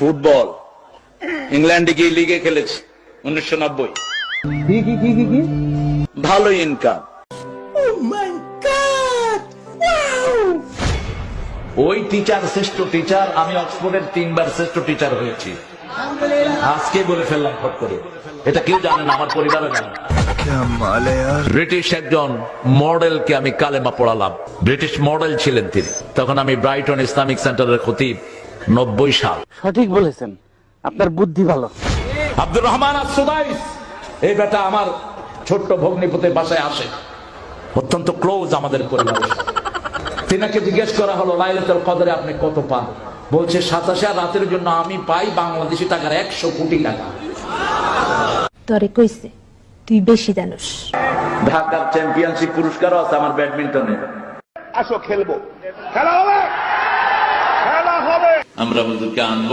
Football ইংল্যান্ডে গিয়ে লিগে খেলেছি 1990। ভালো ইনকাম। ওই টিচার শ্রেষ্ঠ টিচার, আমি অক্সফোর্ডের 3 বার শ্রেষ্ঠ টিচার হয়েছি। আজকে বলে ফেললাম ফট করে, এটা কেউ জানে না, আমার পরিবারও জানে না। ব্রিটিশ একজন মডেলকে আমি কালেমা পড়ালাম, ব্রিটিশ মডেল ছিলেন তিনি। তখন আমি ব্রাইটন ইসলামিক সেন্টারের খতিব, 90 সাল। সঠিক বলেছেন, আপনার বুদ্ধি ভালো। আব্দুর রহমান আস-সুদাইস, এই বেটা আমার ছোট্ট ভগ্নিপতির বাসায় আসে, অত্যন্ত ক্লোজ আমাদের পরিবারের সাথে। তিনাকে জিজ্ঞেস করা হলো লাইলাতুল কদরে আপনি কত পান? বলছে 27 রাতের জন্য আমি পাই বাংলাদেশি টাকার 100 কোটি টাকা। তরে কইছে তুই বেশি জানোস। ঢাকার চ্যাম্পিয়নশিপ পুরস্কারও আছে আমার ব্যাডমিন্টনে। আসো খেলবো, খেলা হবে, খেলা হবে। আমরা হুজুরকে আনবো।